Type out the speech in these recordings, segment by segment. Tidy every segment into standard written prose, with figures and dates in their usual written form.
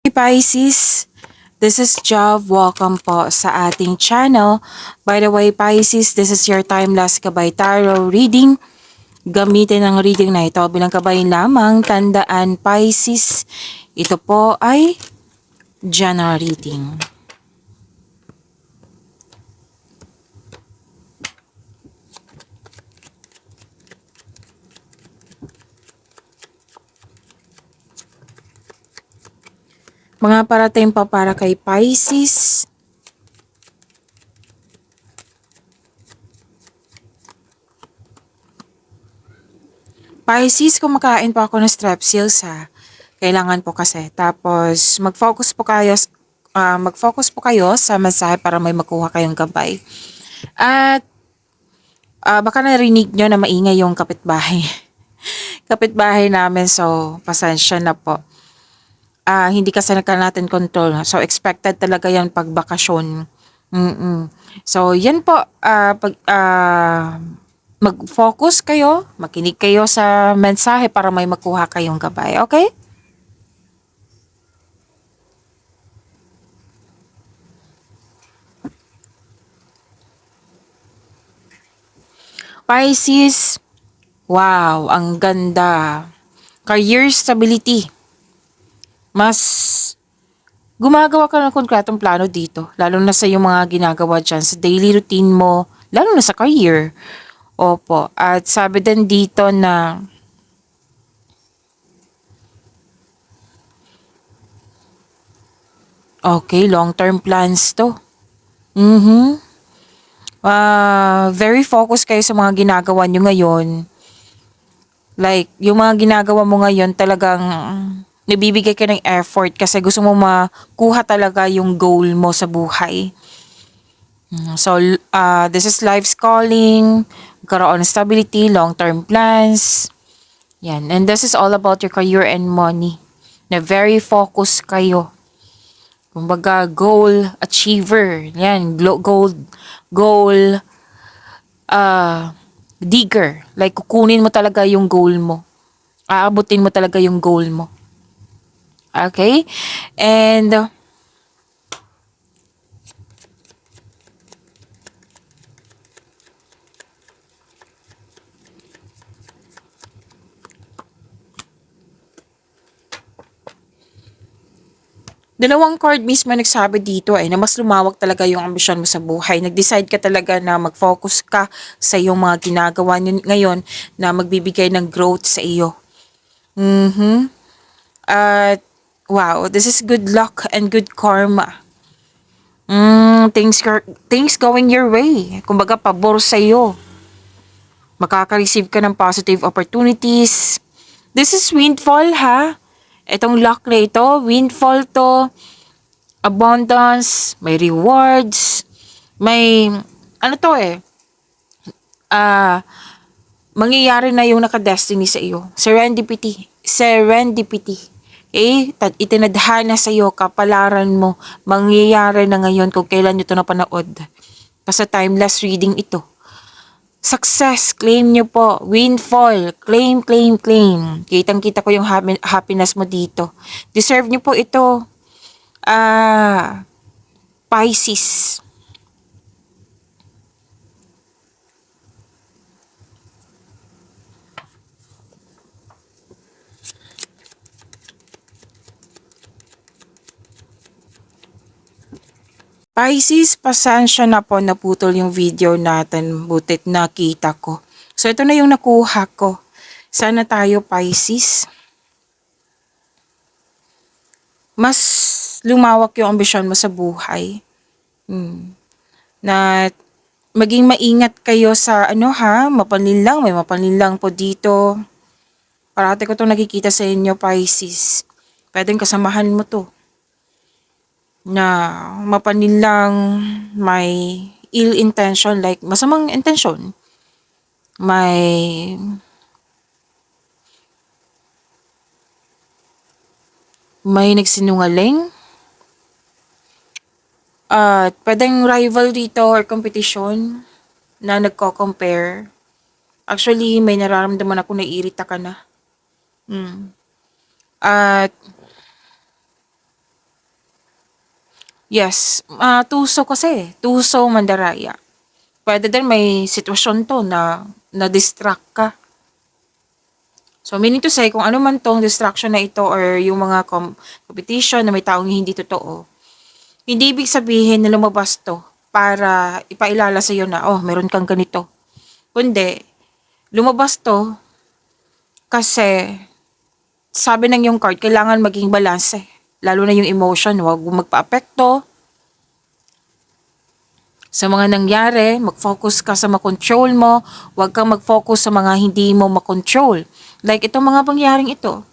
Hey Pisces, this is Jav. Welcome po sa ating channel. By the way, Pisces, this is your timeless Gabay Tarot reading. Gamitin ang reading na ito bilang gabay lamang. Tandaan, Pisces, ito po ay general reading. Mga parating pa para kay Pisces. Pisces, kumakain po ako ng strepsils ha. Kailangan po kasi. Tapos, mag-focus po kayo sa mensahe para may makuha kayong gabay. At baka narinig nyo na maingay yung kapitbahay. Kapitbahay namin, so pasensya na po. Hindi kasi natin control. So, expected talaga yan pag bakasyon. So, yan po. Mag-focus kayo, makinig kayo sa mensahe para may makuha kayong gabay. Okay? Pisces, wow, ang ganda. Career stability. Mas gumagawa ka ng konkretong plano dito, lalo na sa yung mga ginagawa dyan sa daily routine mo, lalo na sa career. Opo, at sabi din dito na okay, long-term plans to. Very focused kayo sa mga ginagawa nyo ngayon. Like, yung mga ginagawa mo ngayon talagang nabibigay ka ng effort kasi gusto mo makuha talaga yung goal mo sa buhay. So, this is life's calling, karoon ng stability, long-term plans. Yan. And this is all about your career and money. Na very focused kayo. Kumbaga, goal achiever. Yan, goal digger. Like, kukunin mo talaga yung goal mo. Aabutin mo talaga yung goal mo. Okay? And dalawang card mismo nagsabi dito na mas lumawak talaga yung ambisyon mo sa buhay. Nag-decide ka talaga na mag-focus ka sa iyong mga ginagawa ngayon na magbibigay ng growth sa iyo. At wow, this is good luck and good karma. Things going your way. Kumbaga, pabor sa iyo. Makaka-receive ka ng positive opportunities. This is windfall ha. Itong luck na ito, windfall to, abundance, may rewards, may, ano to mangyayari na yung nakadestiny sa iyo. Serendipity. Itinadhana sa iyo, kapalaran mo, mangyayari na ngayon kung kailan nyo ito napanood. Kasi timeless reading ito. Success, claim nyo po. Windfall, claim. Kitang-kita ko yung happiness mo dito. Deserve nyo po ito. Pisces. Pisces, pasensya na po, naputol yung video natin. Butit nakita ko. So, ito na yung nakuha ko. Sana tayo, Pisces. Mas lumawak yung ambisyon mo sa buhay. Na maging maingat kayo sa mapanlinlang. May mapanlinlang po dito. Parati ko itong nakikita sa inyo, Pisces. Pwedeng kasamahan mo to. Na mapanlinlang, may ill intention, like masamang intention. May nagsinungaling. At pwedeng rival dito or competition na nagko-compare. Actually, may nararamdaman ako na irita ka na. At Yes, tuso kasi, tuso mandaraya. Puwede din may sitwasyon 'to na na-distract ka. So, meaning to say, kung ano man 'tong distraction na ito or yung mga competition na may taong hindi totoo, hindi ibig sabihin na lumabas 'to para ipailala sa'yo na, "Oh, meron kang ganito." Kundi lumabas 'to kasi sabi ng iyong card, kailangan maging balanse. Lalo na yung emotion, huwag magpaapekto sa mga nangyari, mag-focus ka sa makontrol mo, huwag kang mag-focus sa mga hindi mo makontrol. Like itong mga pangyaring ito,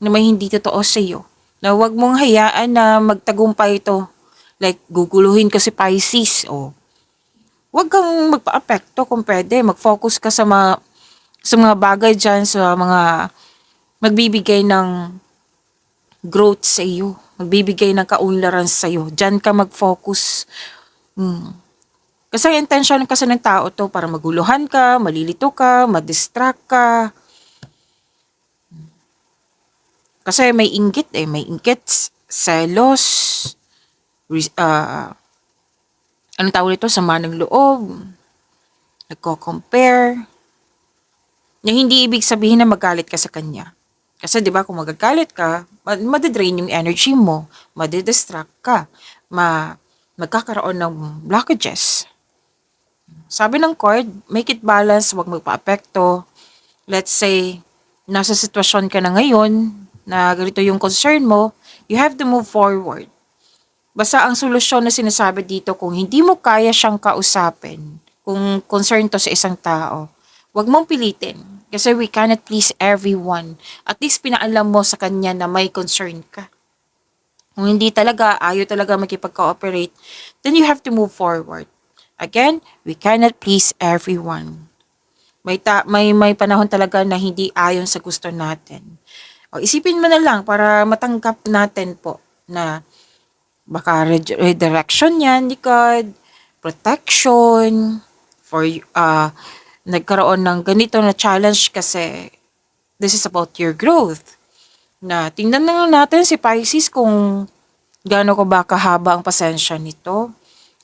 na may hindi totoo sa iyo. Na huwag mong hayaan na magtagumpay ito. Like, guguluhin ka si Pisces, o huwag kang magpa-apekto kung pwede. Mag-focus ka sa mga bagay dyan, sa mga magbibigay ng growth sa iyo. Magbibigay ng kaunlaran sa iyo. Diyan ka mag-focus. Kasi ang intention kasi ng tao to para maguluhan ka, malilito ka, madistract ka. Kasi may inggit may inggit, selos, anong tawag nito, sama ng loob, nagko-compare, na hindi ibig sabihin na magalit ka sa kanya. Kasi 'di ba kung magagalit ka, madidrain yung energy mo, madidistract ka, magkakaroon ng blockages. Sabi ng card, make it balance, huwag magpa-apekto. Let's say, nasa sitwasyon ka na ngayon, na ganito yung concern mo, you have to move forward. Basta ang solusyon na sinasabi dito, kung hindi mo kaya siyang kausapin, kung concern to sa isang tao, huwag mong pilitin. Kasi we cannot please everyone. At least pinaalam mo sa kanya na may concern ka. Kung hindi talaga, ayaw talaga makipag-cooperate, then you have to move forward. Again, we cannot please everyone. May panahon talaga na hindi ayon sa gusto natin. O isipin mo na lang para matanggap natin po na baka redirection yan ni God, protection, for nagkaroon ng ganito na challenge kasi this is about your growth. Na tingnan na lang natin si Pisces kung gaano ko ba kahaba ang pasensya nito.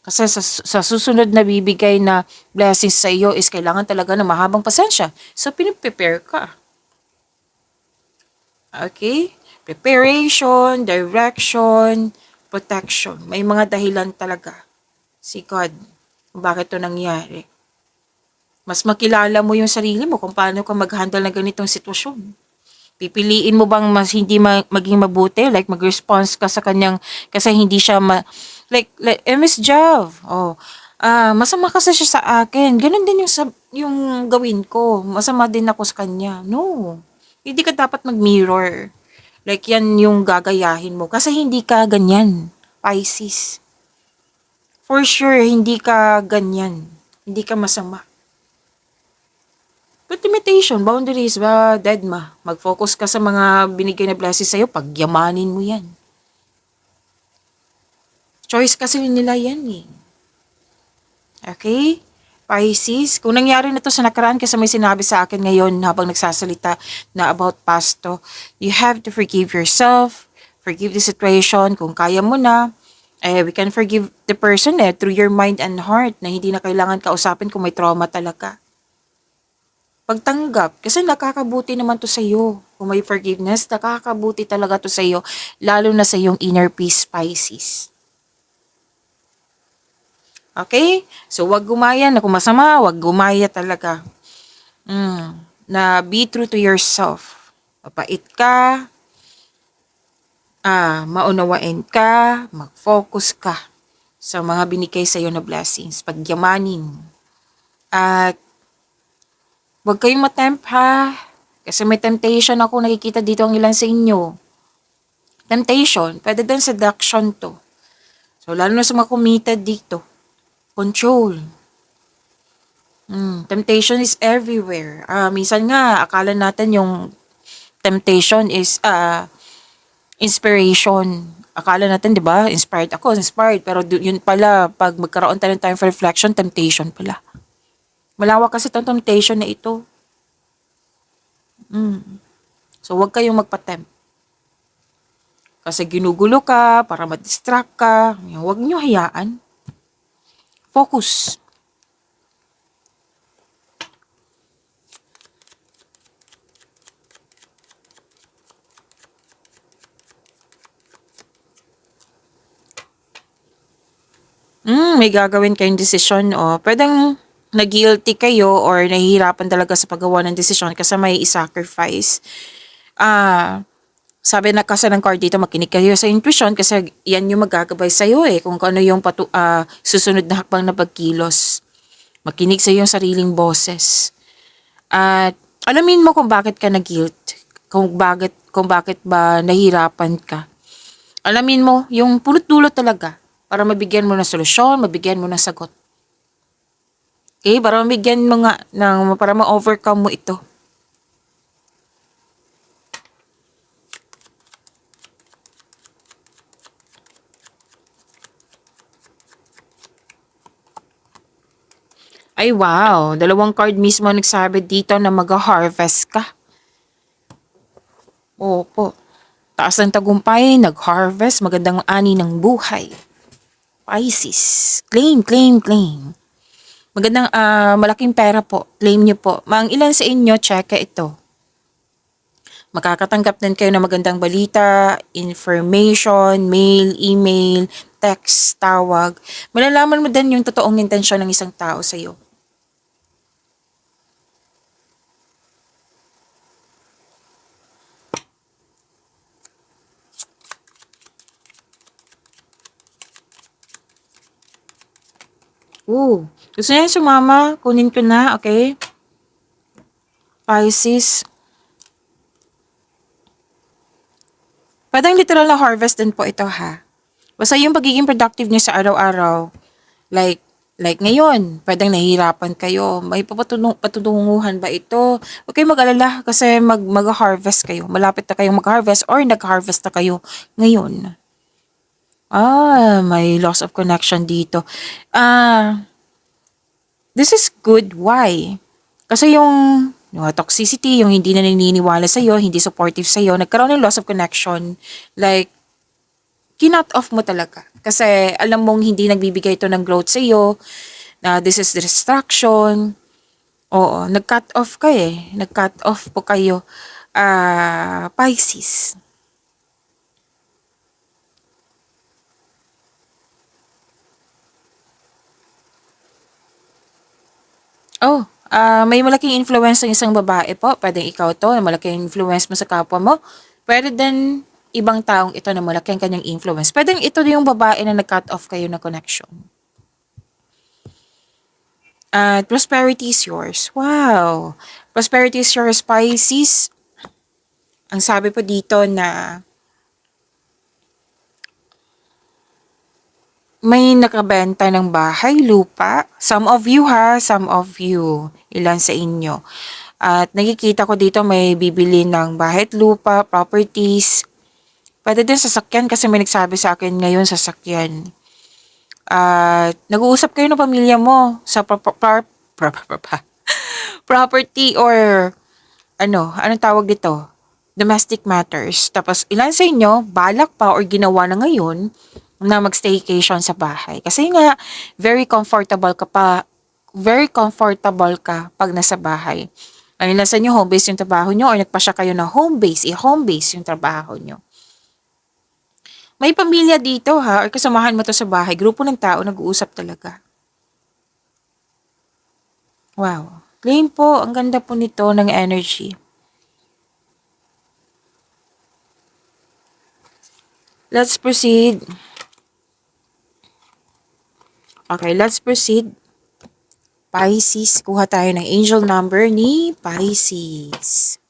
Kasi sa susunod na bibigay na blessings sa iyo is kailangan talaga ng mahabang pasensya. So, piniprepare ka. Okay? Preparation, direction, protection. May mga dahilan talaga si God kung bakit ito nangyari. Mas makilala mo yung sarili mo kung paano ka mag-handle ng ganitong sitwasyon. Pipiliin mo bang mas hindi maging mabuti? Like, mag-response ka sa kanyang, kasi hindi siya, like Miss Jav, masama kasi siya sa akin. Ganun din yung gawin ko. Masama din ako sa kanya. No. Hindi ka dapat mag-mirror. Like, yan yung gagayahin mo. Kasi hindi ka ganyan, Pisces. For sure, hindi ka ganyan. Hindi ka masama. But limitation, boundaries, deadma. Mag-focus ka sa mga binigay na blessings sa'yo, pagyamanin mo yan. Choice kasi nila yan eh. Okay? Pisces, kung nangyari na to sa nakaraan kasi may sinabi sa akin ngayon habang nagsasalita na about past to, you have to forgive yourself, forgive the situation, kung kaya mo na, we can forgive the person through your mind and heart na hindi na kailangan kausapin kung may trauma talaga. Pagtanggap, kasi nakakabuti naman to sa iyo. Kung may forgiveness, nakakabuti talaga to sa iyo, lalo na sa iyong inner peace, Pisces. Okay? So, wag gumaya na kung masama, wag gumaya talaga. Na be true to yourself. Mapait ka, maunawain ka, mag-focus ka sa mga binigay sa iyo na blessings, pagyamanin. At wag kayong matempt ha, kasi may temptation ako nakikita dito ang ilan sa inyo. Temptation, pwede din seduction to. So, lalo na sa mga committed dito. Control. Temptation is everywhere. Minsan nga, akala natin yung temptation is inspiration. Akala natin, di ba, inspired ako, inspired. Pero yun pala, pag magkaroon tayo ng time for reflection, temptation pala. Malawak kasi itong temptation na ito. So, huwag kayong magpa-tempt. Kasi ginugulo ka, para ma-distract ka. Huwag nyo hayaan. Focus. May gagawin kayong desisyon o pwedeng na-guilty kayo or nahihirapan talaga sa paggawa ng desisyon kasi may i-sacrifice. Ah, sabi na kasi ng card dito, makinig kayo sa intuition kasi yan yung magagabay sa'yo kung ano yung susunod na hakbang na pagkilos. Makinig sa iyong sariling boses. At alamin mo kung bakit ka na-guilt, kung bakit ba nahihirapan ka. Alamin mo yung pulot-dulot talaga para mabigyan mo ng solusyon, mabigyan mo ng sagot. Okay? Para mabigyan mo nga, para ma-overcome mo ito. Ay wow, dalawang card mismo nagsabi dito na mag-harvest ka. Opo. Taas ng tagumpay, nag-harvest, magandang ani ng buhay. Pisces. Claim, claim, claim. Magandang malaking pera po. Claim nyo po. Mang ilan sa inyo, check ito. Makakatanggap din kayo ng magandang balita, information, mail, email, text, tawag. Malalaman mo din yung totoong intensyon ng isang tao sa iyo. Gusto niya sumama? Kunin ko na, okay? Pisces. Pwedeng literal na harvest din po ito ha. Basta yung pagiging productive niyo sa araw-araw, like ngayon, pwedeng nahihirapan kayo. May patutunguhan ba ito? Huwag kayong mag-alala kasi mag-harvest kayo. Malapit na kayong mag-harvest or nag-harvest na kayo ngayon. May loss of connection dito. This is good. Why? Kasi yung toxicity, yung hindi na naniniwala sa'yo, hindi supportive sa'yo, nagkaroon ng loss of connection. Like, kinut off mo talaga. Kasi alam mong hindi nagbibigay ito ng growth sa'yo, na this is distraction. Oo, nag-cut off ka Nag-cut off po kayo. Pisces. May malaking influence ng isang babae po. Pwedeng ikaw to, na malaking influence mo sa kapwa mo. Pwede din ibang taong ito na malaking kanyang influence. Pwedeng ito yung babae na nag-cut off kayo na connection. At prosperity is yours. Wow! Prosperity is yours, Pisces. Ang sabi po dito na may nakabenta ng bahay, lupa. Some of you ha, some of you. Ilan sa inyo. At nakikita ko dito may bibili ng bahay at lupa, properties. Pwede din sasakyan kasi may nagsabi sa akin ngayon sasakyan. At nag-uusap kayo ng pamilya mo sa property or anong tawag dito? Domestic matters. Tapos ilan sa inyo, balak pa or ginawa na ngayon na mag-staycation sa bahay. Kasi nga, very comfortable ka pag nasa bahay. Ang ilan sa inyo, home base yung trabaho nyo or nagpasya kayo na home base, i-home base yung trabaho nyo. May pamilya dito ha, or kasamahan mo to sa bahay, grupo ng tao nag-uusap talaga. Wow. Claim po, ang ganda po nito ng energy. Let's proceed. Okay, let's proceed. Pisces, kuha tayo ng angel number ni Pisces.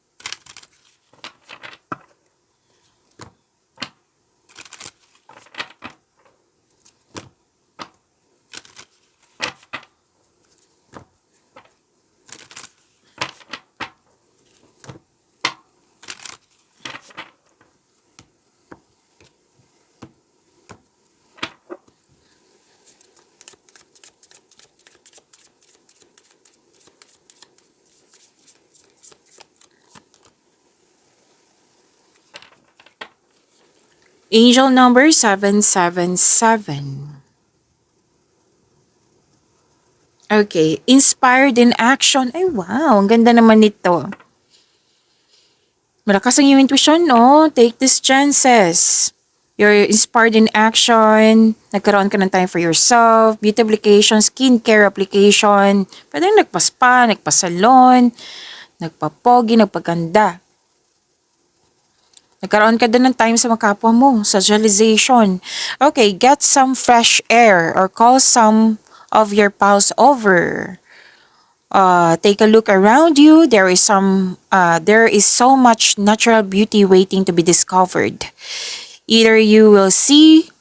Angel number 777. Okay, inspired in action. Ay wow, ang ganda naman nito. Malakas ang iyong intuition, no? Take these chances. You're inspired in action. Nagkaroon ka ng time for yourself. Beauty application, skincare application. Pwede nagpa-spa, nagpa-salon, nagpa-pogi, nagpaganda. Nagkaroon ka din ng time sa mga kapwa mo. Socialization. Okay, get some fresh air or call some of your pals over. Take a look around you. There is so much natural beauty waiting to be discovered. Either you will see,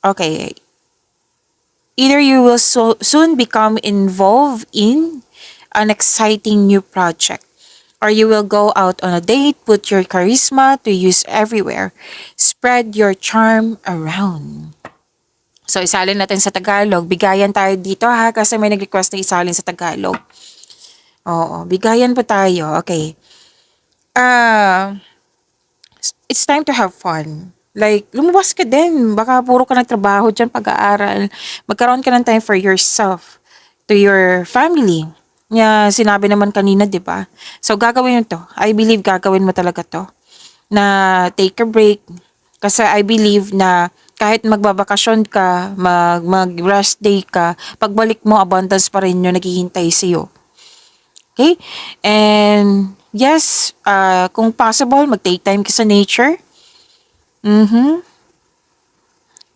okay, either you will soon become involved in an exciting new project, or you will go out on a date, put your charisma to use everywhere. Spread your charm around. So, isalin natin sa Tagalog. Bigayan tayo dito ha, kasi may nag-request na isalin sa Tagalog. Oo, bigayan po tayo. Okay. It's time to have fun. Like, lumabas ka din. Baka puro ka ng trabaho dyan, pag-aaral. Magkaroon ka ng time for yourself, to your family. Sinabi naman kanina, di ba? So, gagawin mo to. I believe gagawin mo talaga to. Na take a break. Kasi I believe na kahit magbabakasyon ka, mag-rest day ka, pagbalik mo, abundance pa rin yung naghihintay sa'yo. Okay? And yes, kung possible, mag-take time ka sa nature.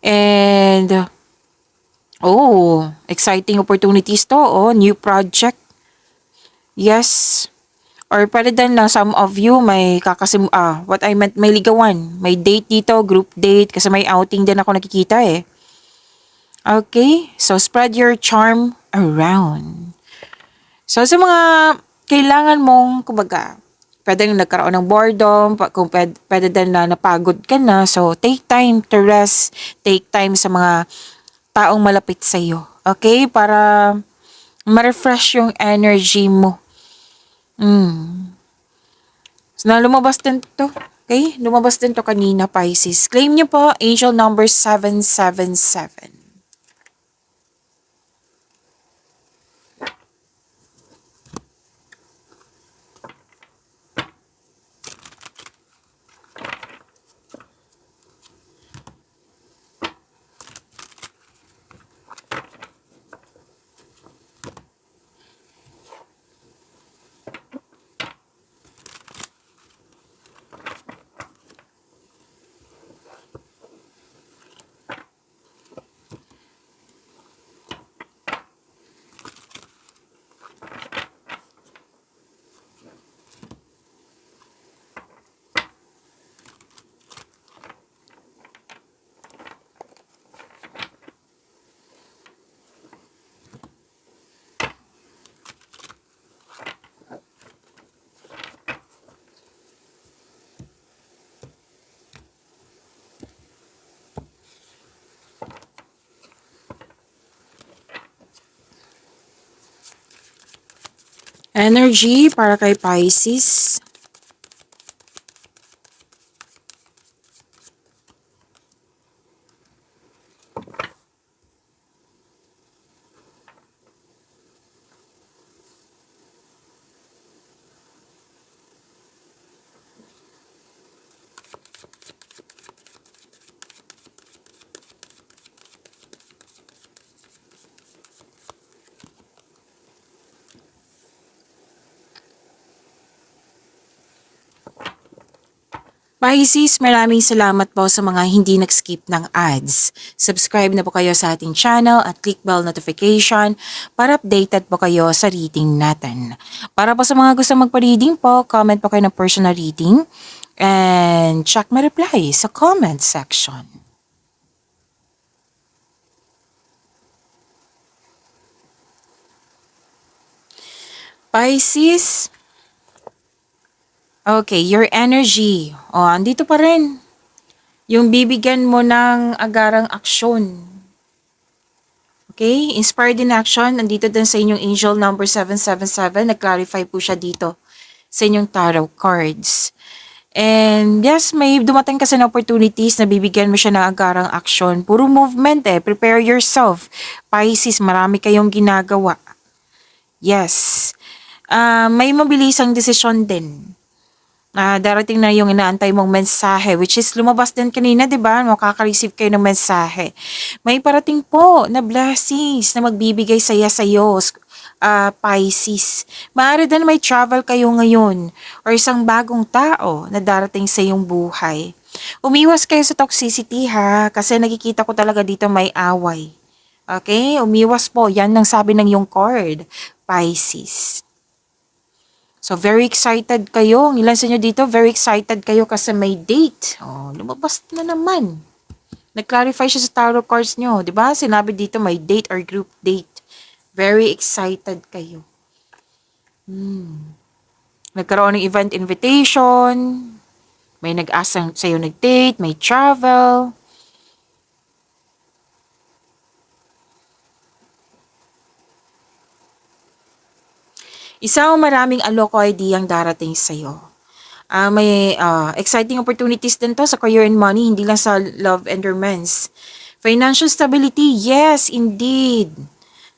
And exciting opportunities to. New project. Yes. Or pwede din na some of you may what I meant, may ligawan. May date dito, group date. Kasi may outing din ako nakikita eh. Okay? So, spread your charm around. So, sa mga kailangan mong, kumbaga, pwede nagkaroon ng boredom, kung pwede din na napagod ka na. So, take time to rest. Take time sa mga taong malapit sa iyo. Okay? Para ma-refresh yung energy mo. So, lumabas din to. Okay? Lumabas din to kanina, Pisces. Claim niyo po, angel number 777. Energy para kay Pisces. Pisces, maraming salamat po sa mga hindi nag-skip ng ads. Subscribe na po kayo sa ating channel at click bell notification para updated po kayo sa reading natin. Para po sa mga gusto magpa-reading po, comment po kayo ng personal reading and check my reply sa comment section. Pisces, okay, your energy. Andito pa rin. Yung bibigyan mo ng agarang aksyon. Okay? Inspired in action. Nandito din sa inyong angel number 777. Nag-clarify po siya dito sa inyong tarot cards. And yes, may dumating kasi na opportunities na bibigyan mo siya ng agarang action. Puro movement eh. Prepare yourself. Pisces, marami kayong ginagawa. Yes. May mabilisang desisyon din. Darating na yung inaantay mong mensahe, which is lumabas din kanina, di ba? Makaka-receive kayo ng mensahe. May parating po na blessings na magbibigay saya sa'yo, Pisces. Maaari din may travel kayo ngayon or isang bagong tao na darating sa iyong buhay. Umiwas kayo sa toxicity ha, kasi nakikita ko talaga dito may away. Okay? Umiwas po. Yan ang sabi ng yung card, Pisces. So, very excited kayo. Ang ilan sa inyo dito, very excited kayo kasi may date. Oh, lumabas na naman. Nag-clarify siya sa tarot cards nyo. Di ba? Sinabi dito may date or group date. Very excited kayo. Nagkaroon ng event invitation. May nag-ask sa'yo nag-date. May travel. Isang maraming aloko idea ang darating sa'yo. May exciting opportunities din to sa career and money, hindi lang sa love and romance. Financial stability, yes, indeed.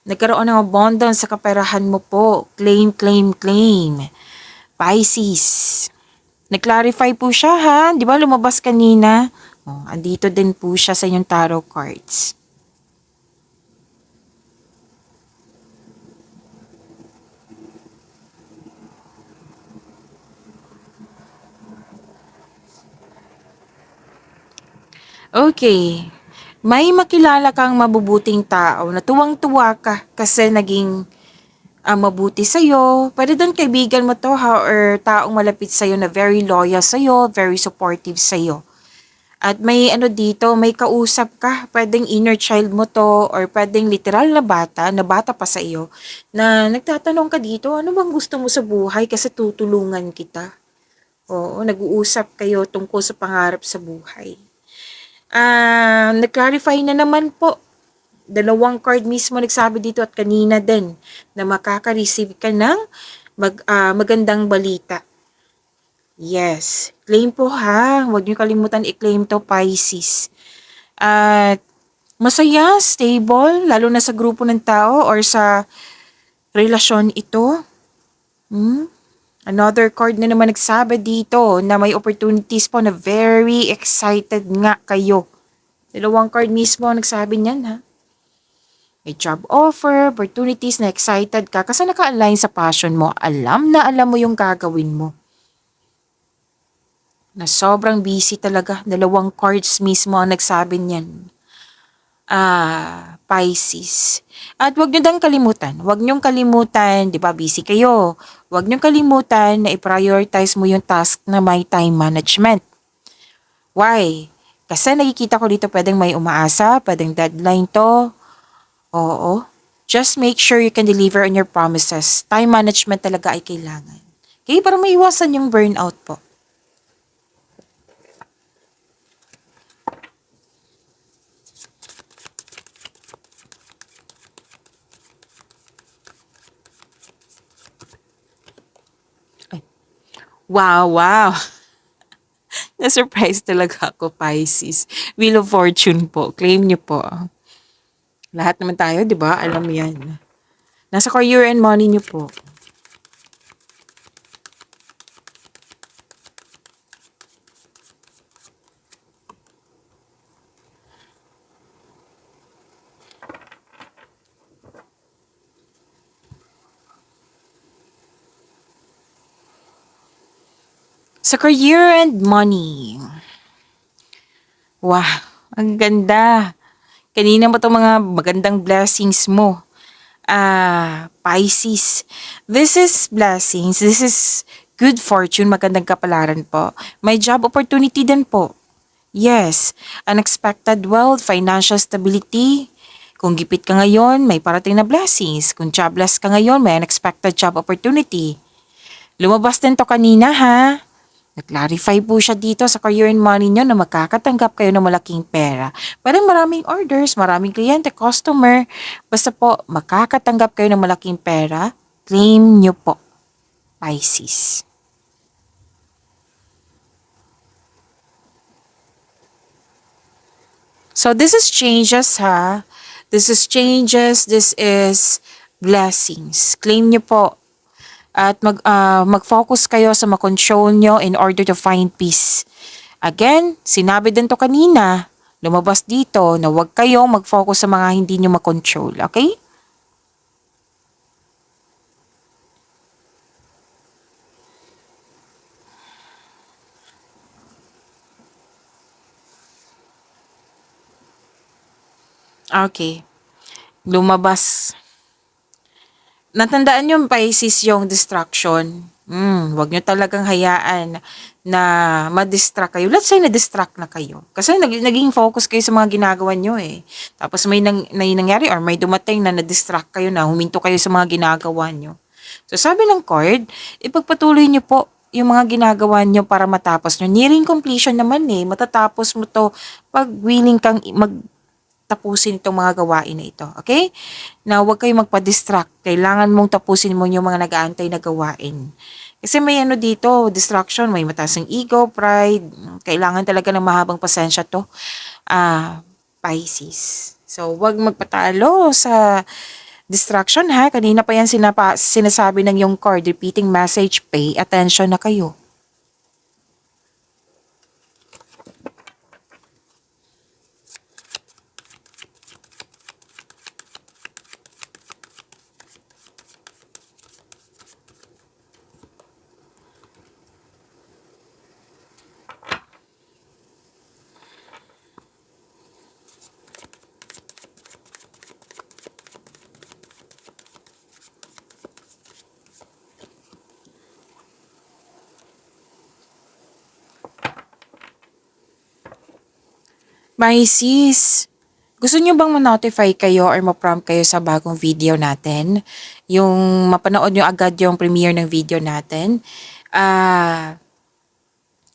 Nagkaroon ng abundance sa kaperahan mo po. Claim, claim, claim. Pisces. Nag-clarify po siya ha. Di ba lumabas kanina? Andito din po siya sa inyong tarot cards. Okay. May makilala kang mabubuting tao na tuwang-tuwa ka kasi naging mabuti sa'yo. Pwede doon kaibigan mo to ha or taong malapit sa'yo na very loyal sa'yo, very supportive sa'yo. At may ano dito, may kausap ka. Pwedeng inner child mo to or pwedeng literal na bata pa sa iyo, na nagtatanong ka dito, ano bang gusto mo sa buhay kasi tutulungan kita. Oo, nag-uusap kayo tungkol sa pangarap sa buhay. Nag-clarify na naman po. Dalawang card mismo nagsabi dito at kanina din na makaka-receive ka ng magandang balita. Yes. Claim po ha. Huwag niyo kalimutan i-claim to, Pisces. At masaya, stable, lalo na sa grupo ng tao or sa relasyon ito. Another card na naman nagsabi dito na may opportunities po na very excited nga kayo. Dalawang card mismo nagsabi niyan ha. May job offer, opportunities na excited ka kasi naka-align sa passion mo. Alam na alam mo yung gagawin mo. Na sobrang busy talaga. Dalawang cards mismo ang nagsabi niyan. Pisces. At wag niyo dang kalimutan. Wag niyong kalimutan, di ba busy kayo. Wag niyong kalimutan na i-prioritize mo yung task na may time management. Why? Kasi nakikita ko dito pwedeng may umaasa, pwedeng deadline to. Oo. Just make sure you can deliver on your promises. Time management talaga ay kailangan. Okay, para maiwasan yung burnout po. Wow, wow. Na-surprise talaga ako, Pisces. Wheel of Fortune po. Claim niyo po. Lahat naman tayo, di ba? Alam yan. Nasa career and money niyo po. Sa career and money. Wow, ang ganda. Kanina mo itong mga magandang blessings mo. Pisces. This is blessings. This is good fortune. Magandang kapalaran po. May job opportunity din po. Yes. Unexpected wealth, financial stability. Kung gipit ka ngayon, may parating na blessings. Kung jobless ka ngayon, may unexpected job opportunity. Lumabas din to kanina ha. Nag-clarify po siya dito sa career and money nyo na makakatanggap kayo ng malaking pera. Parang maraming orders, maraming kliyente, customer. Basta po, makakatanggap kayo ng malaking pera, claim nyo po, Pisces. So this is changes ha. This is changes. This is blessings. Claim nyo po. At mag-focus kayo sa makontrol nyo in order to find peace. Again, sinabi din to kanina, lumabas dito na huwag kayong mag-focus sa mga hindi nyo makontrol. Okay? Okay. Lumabas. Natandaan yung Pisces yung distraction. Wag nyo talagang hayaan na ma-distract kayo. Let's say na-distract na kayo. Kasi naging focus kayo sa mga ginagawa nyo eh. Tapos may nangyari or may dumating na na-distract kayo na huminto kayo sa mga ginagawa nyo. So sabi ng card, ipagpatuloy nyo po yung mga ginagawa nyo para matapos nyo. Nearing completion naman eh. Matatapos mo to pag willing kang tapusin itong mga gawain na ito. Okay? Na huwag kayong magpa-distract. Kailangan mong tapusin mo yung mga nag-aantay na gawain. Kasi may ano dito, distraction, may mataas ng ego, pride. Kailangan talaga ng mahabang pasensya to. Pisces. So, huwag magpatalo sa distraction ha. Kanina pa yan sinasabi ng yung card, repeating message, pay attention na kayo. Pisces, gusto nyo bang ma-notify kayo or ma-prompt kayo sa bagong video natin? Yung mapanood nyo agad yung premiere ng video natin?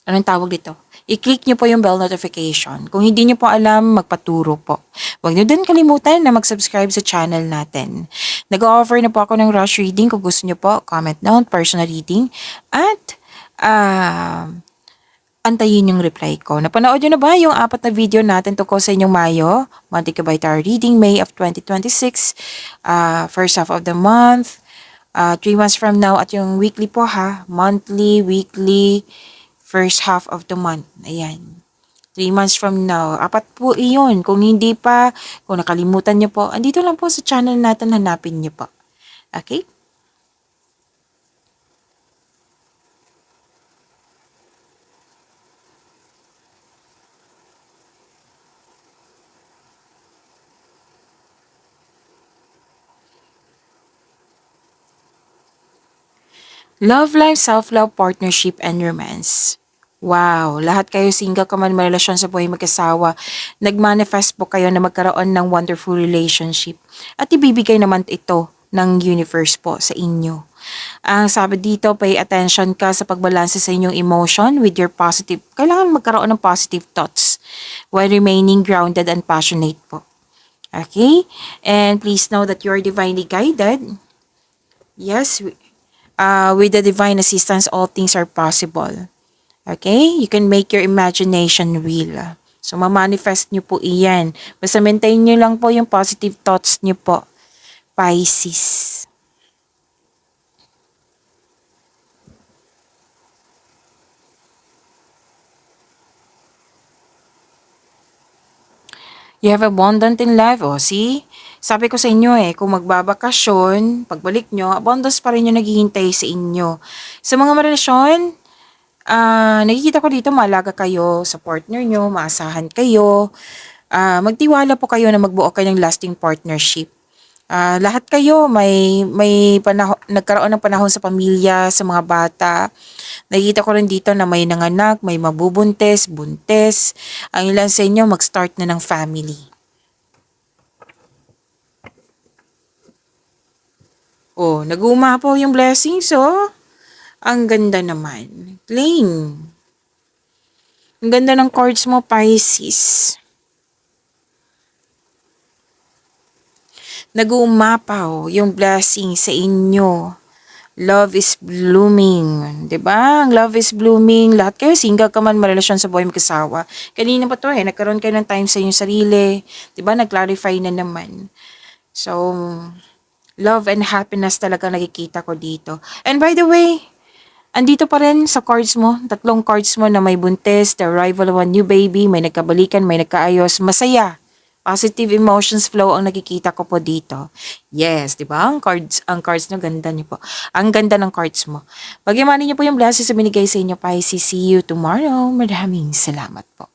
Anong tawag dito? I-click nyo po yung bell notification. Kung hindi nyo po alam, magpaturo po. Huwag nyo din kalimutan na mag-subscribe sa channel natin. Nag-offer na po ako ng rush reading. Kung gusto nyo po, comment down, personal reading. At, antayin yung reply ko. Napanood nyo na ba yung 4 na video natin tungkol sa inyong Mayo? Monthly Kabay Tarot Reading, May of 2026. First half of the month. 3 months from now. At yung weekly po ha. Monthly, weekly, first half of the month. Ayan. 3 months from now. 4 po iyon. Kung hindi pa, kung nakalimutan nyo po, andito lang po sa channel natin, hanapin nyo po. Okay? Love life, self-love, partnership, and romance. Wow, lahat kayo single ka man, may relasyon sa buhay mag-asawa, nag-manifest po kayo na magkaroon ng wonderful relationship. At ibibigay naman ito ng universe po sa inyo. Ang sabi dito, pay attention ka sa pagbalanse sa inyong emotion with your positive. Kailangan magkaroon ng positive thoughts while remaining grounded and passionate po. Okay? And please know that you are divinely guided. Yes, with the divine assistance, all things are possible. Okay? You can make your imagination real. So, ma-manifest nyo po iyan. Basta maintain nyo lang po yung positive thoughts nyo po. Pisces. You have abundant in life. O, see? Sabi ko sa inyo kung magbabakasyon, pagbalik nyo, abundance pa rin yung naghihintay sa inyo. Sa mga relasyon, nakikita ko dito malaga kayo sa partner nyo, maasahan kayo, magtiwala po kayo na magbuo kayo ng lasting partnership. Lahat kayo may panahon, nagkaroon ng panahon sa pamilya, sa mga bata. Nakikita ko rin dito na may nanganak, may mabubuntis, buntis. Ang ilan sa inyo mag-start na ng family. Oh, nag-uumapaw yung blessings, oh. Ang ganda naman. Claim. Ang ganda ng cards mo, Pisces. Nag-uumapaw yung blessing sa inyo. Love is blooming. 'Di ba? Ang love is blooming. Lahat kayo, single ka man, marelasyon sa buhay, mag-asawa. Kanina pa to nagkaroon kayo ng time sa inyong sarili. 'Di ba? Nag-clarify na naman. So, love and happiness talaga nakikita ko dito. And by the way, andito pa rin sa cards mo, tatlong cards mo na may buntis, the arrival of a new baby, may nagkabalikan, may nagkaayos, masaya. Positive emotions flow ang nakikita ko po dito. Yes, di ba? Ang cards nyo, ganda niyo po. Ang ganda ng cards mo. Pagyamanin niyo po yung blessings sa binigay sa inyo, Pisces. See you tomorrow. Maraming salamat po.